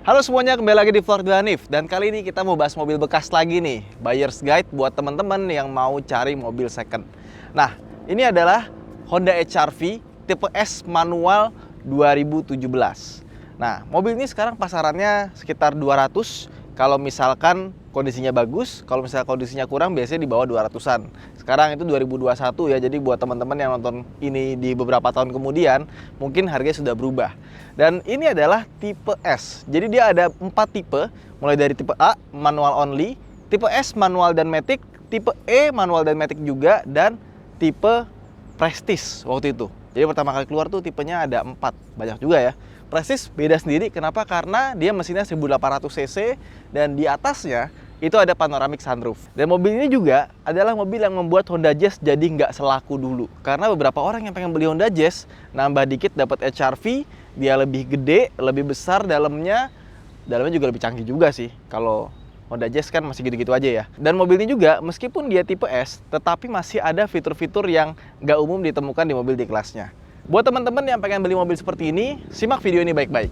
Halo semuanya, kembali lagi di Vlog Hanif. Dan kali ini kita mau bahas mobil bekas lagi nih, Buyer's Guide buat teman-teman yang mau cari mobil second. Nah, ini adalah Honda HR-V tipe S manual 2017. Nah, mobil ini sekarang pasarannya sekitar 200. Kalau misalkan kondisinya bagus, kalau misalkan kondisinya kurang biasanya di bawah 200-an. Sekarang itu 2021 ya, jadi buat teman-teman yang nonton ini di beberapa tahun kemudian, mungkin harganya sudah berubah. Dan ini adalah tipe S. Jadi dia ada 4 tipe, mulai dari tipe A, manual only, tipe S, manual dan matic, tipe E, manual dan matic juga, dan tipe Prestige waktu itu. Jadi pertama kali keluar tuh tipenya ada 4, banyak juga ya. Prestige beda sendiri, kenapa? Karena dia mesinnya 1800 cc dan di atasnya itu ada panoramic sunroof. Dan mobil ini juga adalah mobil yang membuat Honda Jazz jadi nggak selaku dulu. Karena beberapa orang yang pengen beli Honda Jazz, nambah dikit dapat HR-V, dia lebih gede, lebih besar dalamnya juga lebih canggih juga sih. Kalau Honda Jazz kan masih gitu-gitu aja ya. Dan mobil ini juga meskipun dia tipe S, tetapi masih ada fitur-fitur yang nggak umum ditemukan di mobil di kelasnya. Buat teman-teman yang pengen beli mobil seperti ini, simak video ini baik-baik.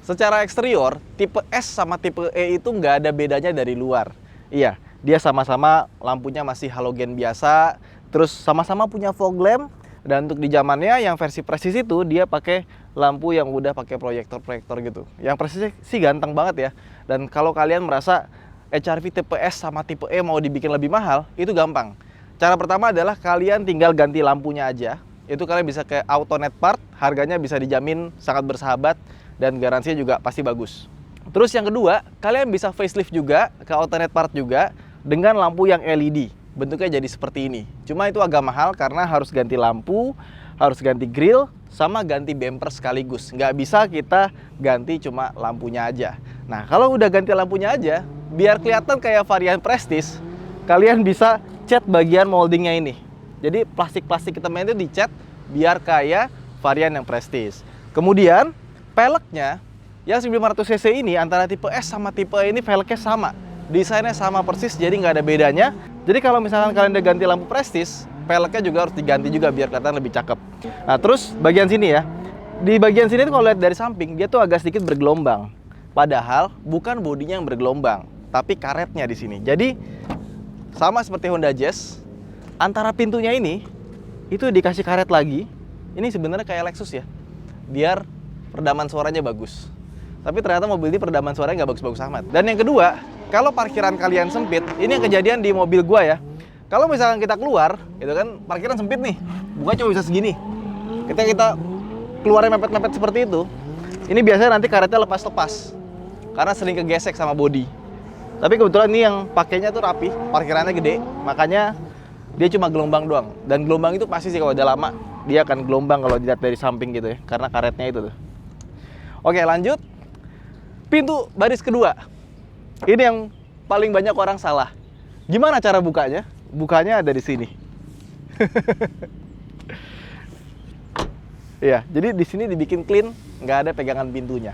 Secara eksterior, tipe S sama tipe E itu nggak ada bedanya dari luar. Iya, dia sama-sama lampunya masih halogen biasa, terus sama-sama punya fog lamp, dan untuk di zamannya yang versi Prestige itu dia pakai lampu yang udah pakai proyektor-proyektor gitu. Yang Prestige sih ganteng banget ya. Dan kalau kalian merasa HR-V tipe S sama tipe E mau dibikin lebih mahal, itu gampang. Cara pertama adalah kalian tinggal ganti lampunya aja. Itu kalian bisa ke AutoNet Part, harganya bisa dijamin sangat bersahabat dan garansinya juga pasti bagus. Terus yang kedua, kalian bisa facelift juga ke AutoNet Part juga dengan lampu yang LED. Bentuknya jadi seperti ini. Cuma itu agak mahal karena harus ganti lampu, harus ganti grill, sama ganti bumper sekaligus. Nggak bisa kita ganti cuma lampunya aja. Nah, kalau udah ganti lampunya aja, biar kelihatan kayak varian Prestige, kalian bisa cat bagian moldingnya ini. Jadi plastik-plastik hitamnya itu dicat biar kayak varian yang Prestige. Kemudian peleknya yang 1500 cc ini antara tipe S sama tipe E ini velgnya sama. Desainnya sama persis, jadi nggak ada bedanya. Jadi kalau misalkan kalian udah ganti lampu Prestige, peleknya juga harus diganti juga biar kelihatan lebih cakep. Nah, terus bagian sini ya. Di bagian sini tuh kalau lihat dari samping, dia tuh agak sedikit bergelombang. Padahal bukan bodinya yang bergelombang, tapi karetnya di sini. Jadi sama seperti Honda Jazz, antara pintunya ini itu dikasih karet lagi. Ini sebenarnya kayak Lexus ya. Biar peredaman suaranya bagus. Tapi ternyata mobil ini peredaman suaranya nggak bagus-bagus amat. Dan yang kedua, kalau parkiran kalian sempit, ini yang kejadian di mobil gua ya. Kalau misalkan kita keluar, itu kan parkiran sempit nih, bukan cuma bisa segini. Kita keluarnya mepet-mepet seperti itu, ini biasanya nanti karetnya lepas-lepas. Karena sering kegesek sama bodi. Tapi kebetulan ini yang pakainya tuh rapi, parkirannya gede, makanya dia cuma gelombang doang. Dan gelombang itu pasti sih kalau udah lama, dia akan gelombang kalau dilihat dari samping gitu ya, karena karetnya itu tuh. Oke, lanjut. Pintu baris kedua. Ini yang paling banyak orang salah. Gimana cara bukanya? Bukanya ada di sini. Iya, jadi di sini dibikin clean, nggak ada pegangan pintunya.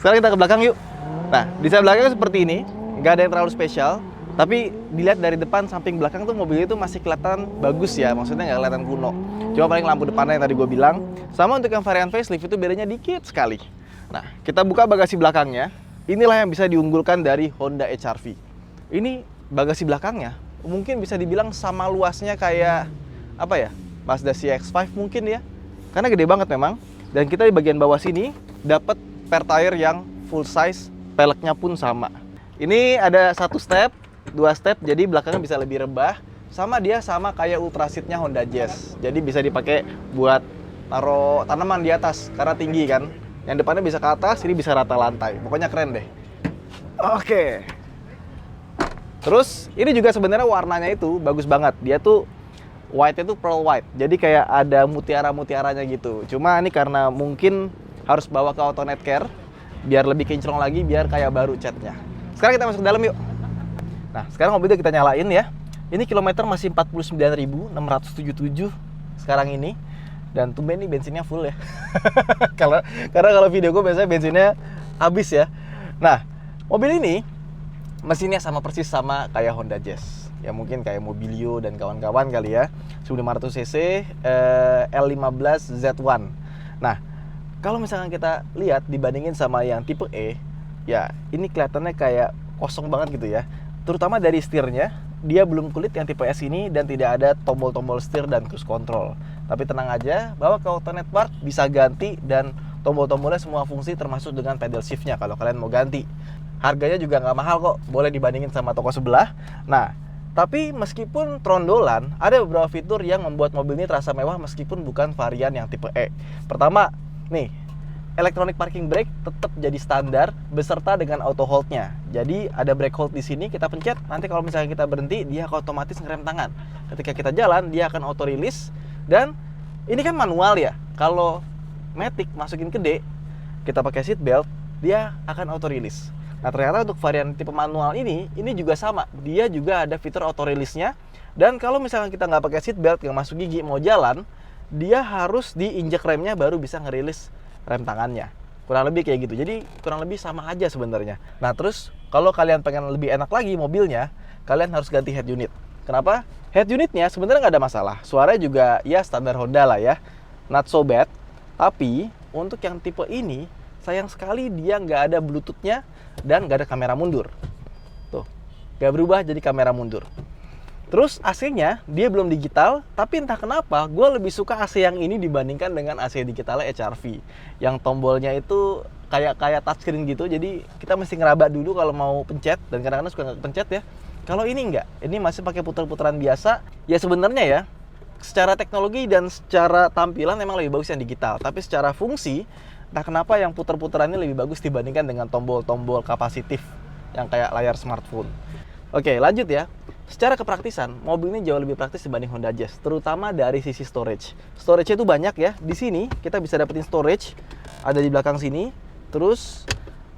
Sekarang kita ke belakang yuk. Nah, di sebelah belakang seperti ini, nggak ada yang terlalu spesial. Tapi dilihat dari depan samping belakang tuh mobil itu masih kelihatan bagus ya, maksudnya nggak kelihatan kuno. Cuma paling lampu depannya yang tadi gue bilang. Sama untuk yang varian facelift itu bedanya dikit sekali. Nah, kita buka bagasi belakangnya. Inilah yang bisa diunggulkan dari Honda HR-V. Ini bagasi belakangnya mungkin bisa dibilang sama luasnya kayak apa ya? Mazda CX-5 mungkin ya. Karena gede banget memang. Dan kita di bagian bawah sini dapat spare tire yang full size, peleknya pun sama. Ini ada 1 step, 2 step, jadi belakangnya bisa lebih rebah. Sama dia sama kayak Ultra Seat-nya Honda Jazz. Jadi bisa dipakai buat taruh tanaman di atas karena tinggi kan. Yang depannya bisa ke atas, ini bisa rata lantai. Pokoknya keren deh. Oke. Terus ini juga sebenarnya warnanya itu bagus banget. Dia tuh white-nya tuh pearl white. Jadi kayak ada mutiara-mutiaranya gitu. Cuma ini karena mungkin harus bawa ke AutoNet Care biar lebih kinclong lagi, biar kayak baru catnya. Sekarang kita masuk ke dalam yuk. Nah, sekarang mobilnya kita nyalain ya. Ini kilometer masih 49.677. sekarang ini. Dan tumben nih bensinnya full ya. Karena kalau video gue biasanya bensinnya habis ya. Nah, mobil ini mesinnya sama persis sama kayak Honda Jazz. Ya mungkin kayak Mobilio dan kawan-kawan kali ya. 1500 cc L15 Z1. Nah, kalau misalkan kita lihat dibandingin sama yang tipe E, ya ini kelihatannya kayak kosong banget gitu ya. Terutama dari setirnya, dia belum kulit yang tipe S ini dan tidak ada tombol-tombol setir dan cruise control. Tapi tenang aja, bawa ke Autonet Part bisa ganti dan tombol-tombolnya semua fungsi termasuk dengan pedal shiftnya kalau kalian mau ganti. Harganya juga nggak mahal kok, boleh dibandingin sama toko sebelah. Nah, tapi meskipun trondolan, ada beberapa fitur yang membuat mobil ini terasa mewah meskipun bukan varian yang tipe E. Pertama, nih, electronic parking brake tetap jadi standar beserta dengan auto hold-nya. Jadi ada brake hold di sini, kita pencet, nanti kalau misalnya kita berhenti, dia akan otomatis ngerem tangan. Ketika kita jalan, dia akan auto release. Dan ini kan manual ya. Kalau Matic masukin ke D, kita pakai seat belt, dia akan auto release. Nah, ternyata untuk varian tipe manual ini juga sama. Dia juga ada fitur auto release-nya. Dan kalau misalnya kita nggak pakai seat belt, nggak masuk gigi, mau jalan, dia harus diinjek remnya baru bisa ngerilis rem tangannya. Kurang lebih kayak gitu. Jadi kurang lebih sama aja sebenarnya. Nah, terus kalau kalian pengen lebih enak lagi mobilnya, kalian harus ganti head unit. Kenapa? Head unitnya sebenarnya nggak ada masalah. Suaranya juga ya standar Honda lah ya. Not so bad. Tapi untuk yang tipe ini, sayang sekali dia nggak ada Bluetooth-nya dan nggak ada kamera mundur. Tuh, nggak berubah jadi kamera mundur. Terus AC-nya dia belum digital, tapi entah kenapa gue lebih suka AC yang ini dibandingkan dengan AC digitalnya HR-V. Yang tombolnya itu kayak touchscreen gitu, jadi kita mesti ngeraba dulu kalau mau pencet, dan kadang-kadang suka nggak pencet ya. Kalau ini enggak, ini masih pakai putar-putaran biasa. Ya sebenarnya ya, secara teknologi dan secara tampilan memang lebih bagus yang digital, tapi secara fungsi, entah kenapa yang putar-putarannya lebih bagus dibandingkan dengan tombol-tombol kapasitif yang kayak layar smartphone. Oke, lanjut ya. Secara kepraktisan, mobil ini jauh lebih praktis dibanding Honda Jazz, terutama dari sisi storage. Storage-nya itu banyak ya. Di sini kita bisa dapetin storage, ada di belakang sini. Terus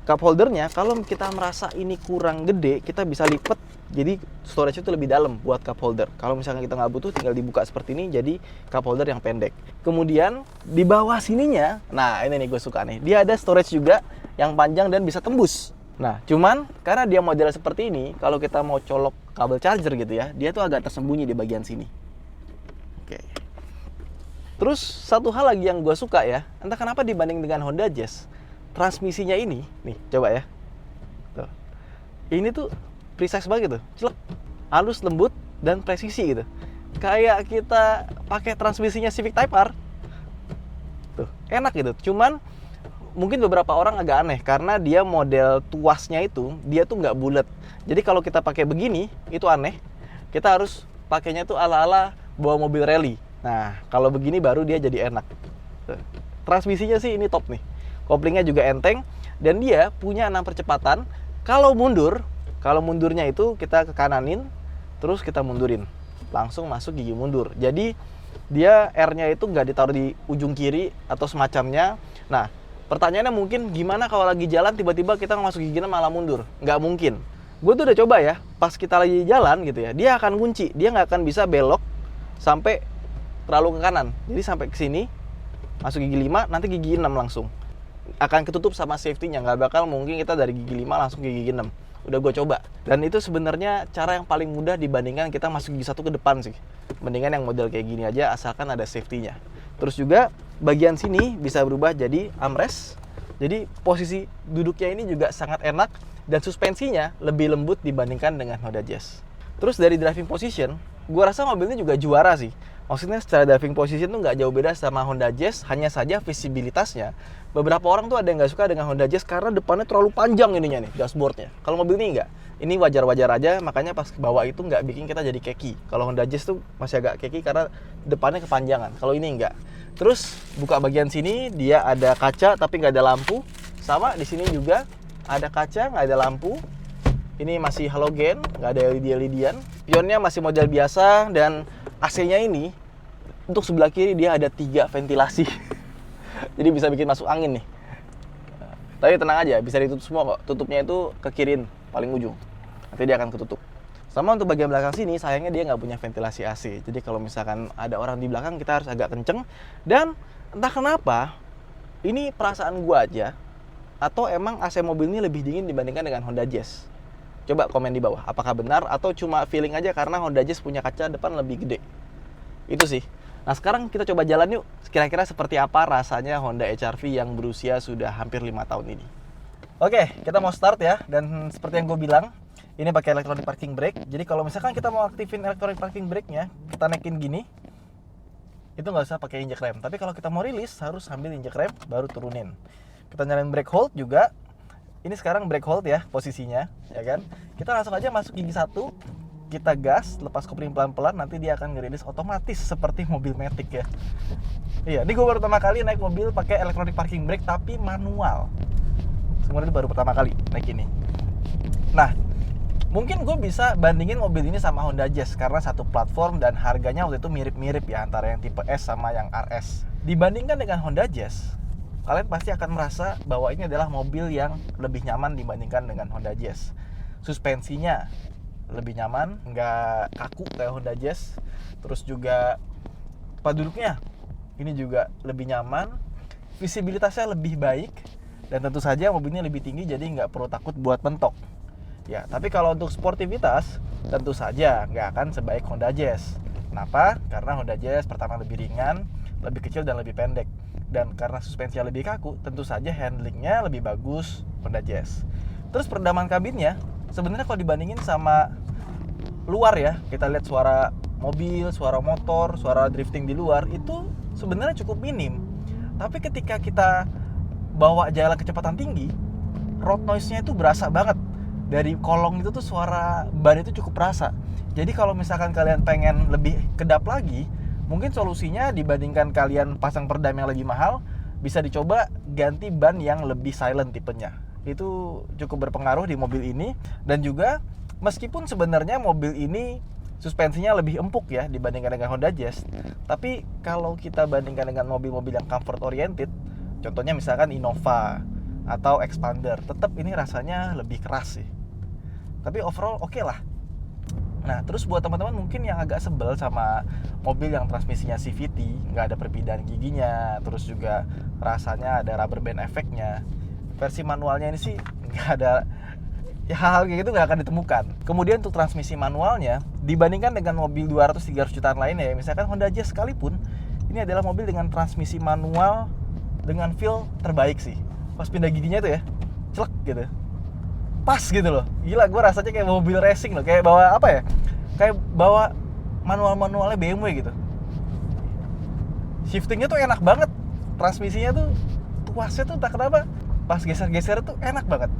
cup holdernya, kalau kita merasa ini kurang gede, kita bisa lipat. Jadi storage itu lebih dalam buat cup holder. Kalau misalnya kita nggak butuh, tinggal dibuka seperti ini, jadi cup holder yang pendek. Kemudian di bawah sininya, nah ini nih gue suka nih, dia ada storage juga yang panjang dan bisa tembus. Nah, cuman karena dia model seperti ini, kalau kita mau colok kabel charger gitu ya, dia tuh agak tersembunyi di bagian sini. Oke. Terus satu hal lagi yang gue suka ya, entah kenapa dibanding dengan Honda Jazz, transmisinya ini, nih coba ya. Tuh. Ini tuh precise banget tuh, celek, halus, lembut, dan presisi gitu. Kayak kita pakai transmisinya Civic Type R. Tuh, enak gitu. Cuman mungkin beberapa orang agak aneh karena dia model tuasnya itu dia tuh nggak bulat. Jadi kalau kita pakai begini itu aneh. Kita harus pakainya tuh ala-ala bawa mobil rally. Nah, kalau begini baru dia jadi enak. Transmisinya sih ini top nih. Koplingnya juga enteng dan dia punya 6 percepatan. Kalau mundurnya itu kita ke kananin terus kita mundurin. Langsung masuk gigi mundur. Jadi dia R-nya itu nggak ditaruh di ujung kiri atau semacamnya. Nah, pertanyaannya mungkin gimana kalau lagi jalan tiba-tiba kita masuk gigi 6 malah mundur? Nggak mungkin. Gue tuh udah coba ya, pas kita lagi jalan gitu ya, dia akan kunci, dia nggak akan bisa belok sampai terlalu ke kanan. Jadi sampai ke sini, masuk gigi 5, nanti gigi 6 langsung. Akan ketutup sama safety-nya, nggak bakal mungkin kita dari gigi 5 langsung ke gigi 6. Udah gue coba. Dan itu sebenarnya cara yang paling mudah dibandingkan kita masuk gigi 1 ke depan sih. Mendingan yang model kayak gini aja asalkan ada safety-nya. Terus juga bagian sini bisa berubah jadi armrest. Jadi posisi duduknya ini juga sangat enak dan suspensinya lebih lembut dibandingkan dengan Honda Jazz. Terus dari driving position, gue rasa mobilnya juga juara sih. Maksudnya secara driving position tuh nggak jauh beda sama Honda Jazz, hanya saja visibilitasnya. Beberapa orang tuh ada yang nggak suka dengan Honda Jazz karena depannya terlalu panjang ininya nih, dashboardnya. Kalau mobil ini nggak. Ini wajar-wajar aja, makanya pas ke bawah itu nggak bikin kita jadi keki. Kalau Honda Jazz tuh masih agak keki karena depannya kepanjangan. Kalau ini nggak. Terus buka bagian sini dia ada kaca tapi nggak ada lampu. Sama di sini juga ada kaca nggak ada lampu. Ini masih halogen, nggak ada LED-LED-an. Pionnya masih model biasa dan AC-nya ini untuk sebelah kiri dia ada 3 ventilasi. Jadi bisa bikin masuk angin nih. Tapi tenang aja, bisa ditutup semua kok. Tutupnya itu ke kiri paling ujung. Nanti dia akan ketutup. Sama untuk bagian belakang sini, sayangnya dia nggak punya ventilasi AC. Jadi kalau misalkan ada orang di belakang, kita harus agak kenceng. Dan entah kenapa, ini perasaan gua aja, atau emang AC mobil ini lebih dingin dibandingkan dengan Honda Jazz. Coba komen di bawah, apakah benar atau cuma feeling aja karena Honda Jazz punya kaca depan lebih gede. Itu sih. Nah sekarang kita coba jalan yuk, kira-kira seperti apa rasanya Honda HR-V yang berusia sudah hampir 5 tahun ini. Oke, kita mau start ya. Dan seperti yang gue bilang, ini pakai electronic parking brake. Jadi kalau misalkan kita mau aktifin electronic parking brake-nya, kita naikin gini, itu nggak usah pakai injek rem. Tapi kalau kita mau rilis, harus sambil injek rem, baru turunin. Kita nyalain brake hold juga. Ini sekarang brake hold ya, posisinya, ya kan? Kita langsung aja masuk gigi 1, kita gas, lepas kopling pelan-pelan, nanti dia akan ngerilis otomatis seperti mobil Matic ya. Iya, ini gue baru pertama kali naik mobil pakai electronic parking brake tapi manual. Sebenarnya baru pertama kali naik ini. Nah, mungkin gue bisa bandingin mobil ini sama Honda Jazz karena satu platform dan harganya waktu itu mirip-mirip ya antara yang tipe S sama yang RS. Dibandingkan dengan Honda Jazz, kalian pasti akan merasa bahwa ini adalah mobil yang lebih nyaman dibandingkan dengan Honda Jazz. Suspensinya lebih nyaman, nggak kaku kayak Honda Jazz. Terus juga tempat duduknya ini juga lebih nyaman, visibilitasnya lebih baik, dan tentu saja mobilnya lebih tinggi jadi nggak perlu takut buat mentok. Ya, tapi kalau untuk sportivitas tentu saja nggak akan sebaik Honda Jazz. Kenapa? Karena Honda Jazz pertama lebih ringan, lebih kecil dan lebih pendek. Dan karena suspensinya lebih kaku, tentu saja handlingnya lebih bagus Honda Jazz. Terus peredaman kabinnya, sebenarnya kalau dibandingin sama luar ya, kita lihat suara mobil, suara motor, suara drifting di luar, itu sebenarnya cukup minim. Tapi ketika kita bawa jalan kecepatan tinggi, road noise-nya itu berasa banget. Dari kolong itu tuh suara ban itu cukup berasa. Jadi kalau misalkan kalian pengen lebih kedap lagi, mungkin solusinya dibandingkan kalian pasang peredam yang lebih mahal, bisa dicoba ganti ban yang lebih silent tipenya. Itu cukup berpengaruh di mobil ini. Dan juga meskipun sebenarnya mobil ini suspensinya lebih empuk ya dibandingkan dengan Honda Jazz, tapi kalau kita bandingkan dengan mobil-mobil yang comfort oriented, contohnya misalkan Innova atau Expander, tetap ini rasanya lebih keras sih. Tapi overall oke lah. Nah, terus buat teman-teman mungkin yang agak sebel sama mobil yang transmisinya CVT, nggak ada perpindahan giginya, terus juga rasanya ada rubber band efeknya, versi manualnya ini sih nggak ada ya, hal-hal kayak gitu nggak akan ditemukan. Kemudian untuk transmisi manualnya, dibandingkan dengan mobil 200-300 jutaan lainnya ya, misalkan Honda Jazz sekalipun, ini adalah mobil dengan transmisi manual dengan feel terbaik sih. Pas pindah giginya tuh ya, celek gitu, pas gitu loh. Gila, gue rasanya kayak mobil racing loh, kayak bawa apa ya, kayak bawa manualnya BMW gitu. Shiftingnya tuh enak banget, transmisinya tuh tuasnya tuh tak kenapa pas geser-geser tuh enak banget.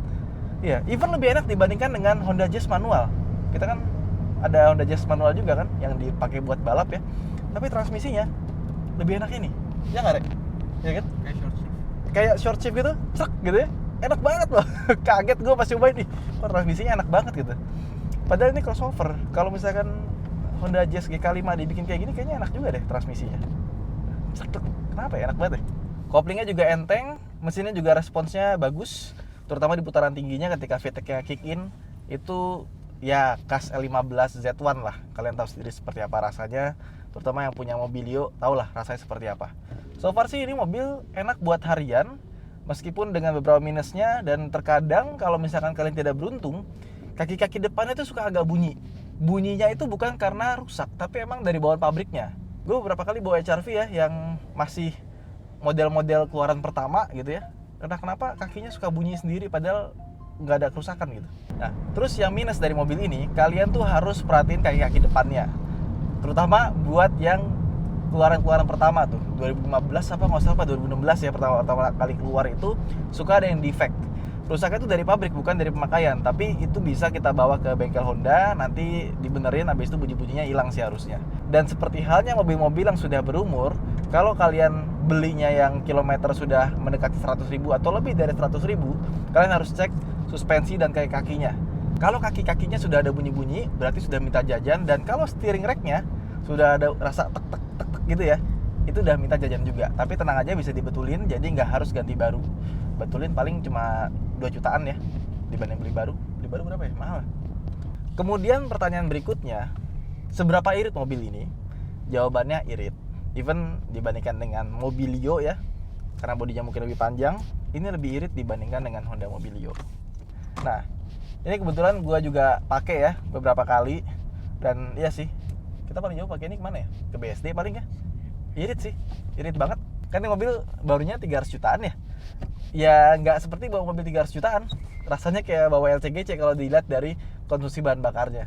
Ya, even lebih enak dibandingkan dengan Honda Jazz manual. Kita kan ada Honda Jazz manual juga kan yang dipakai buat balap ya. Tapi transmisinya lebih enak ini. Ya nggak, Rek? Ya kan? Kayak short shift gitu, cek gitu ya. Enak banget loh. Kaget gue pas cobain nih. Kok transmisinya enak banget gitu. Padahal ini crossover. Kalau misalkan Honda Jazz GK5 dibikin kayak gini, kayaknya enak juga deh transmisinya. Cek, kenapa ya? Enak banget deh. Koplingnya juga enteng, mesinnya juga responsnya bagus. Terutama di putaran tingginya ketika VTEC-nya kick in, itu ya khas L15 Z1 lah. Kalian tahu sendiri seperti apa rasanya, terutama yang punya Mobilio tahu lah rasanya seperti apa. So far sih ini mobil enak buat harian, meskipun dengan beberapa minusnya. Dan terkadang kalau misalkan kalian tidak beruntung, kaki-kaki depannya itu suka agak bunyi. Bunyinya itu bukan karena rusak, tapi emang dari bawaan pabriknya. Gue beberapa kali bawa HR-V ya, yang masih model-model keluaran pertama gitu ya, karena kenapa kakinya suka bunyi sendiri padahal nggak ada kerusakan gitu. Nah, terus yang minus dari mobil ini, kalian tuh harus perhatiin kaki-kaki depannya, terutama buat yang keluaran pertama tuh 2015 apa nggak salah apa 2016 ya, pertama kali keluar itu suka ada yang defect. Rusaknya itu dari pabrik, bukan dari pemakaian, tapi itu bisa kita bawa ke bengkel Honda, nanti dibenerin, habis itu bunyi-bunyinya hilang sih harusnya. Dan seperti halnya mobil-mobil yang sudah berumur, kalau kalian belinya yang kilometer sudah mendekati 100.000 atau lebih dari 100.000, kalian harus cek suspensi dan kaki-kakinya. Kalau kaki-kakinya sudah ada bunyi-bunyi, berarti sudah minta jajan. Dan kalau steering rack-nya sudah ada rasa tek-tek gitu ya, itu udah minta jajan juga. Tapi tenang aja, bisa dibetulin, jadi nggak harus ganti baru. Betulin paling cuma 2 jutaan ya, dibanding beli baru. Beli baru berapa ya? Mahal. Kemudian pertanyaan berikutnya, seberapa irit mobil ini? Jawabannya irit. Even dibandingkan dengan Mobilio ya, karena bodinya mungkin lebih panjang, ini lebih irit dibandingkan dengan Honda Mobilio. Nah, ini kebetulan gue juga pakai ya beberapa kali, dan iya sih, kita paling jauh pakai ini kemana ya? Ke BSD paling ya. Irit sih, irit banget. Kan ini mobil barunya 300 jutaan ya. Ya nggak seperti bawa mobil 300 jutaan. Rasanya kayak bawa LCGC kalau dilihat dari konsumsi bahan bakarnya.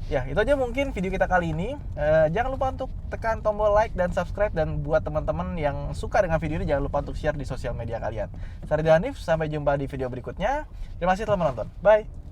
Ya, itu aja mungkin video kita kali ini. Jangan lupa untuk tekan tombol like dan subscribe, dan buat teman-teman yang suka dengan video ini jangan lupa untuk share di sosial media kalian. Saya Ridho Hanif, sampai jumpa di video berikutnya. Terima kasih telah menonton. Bye.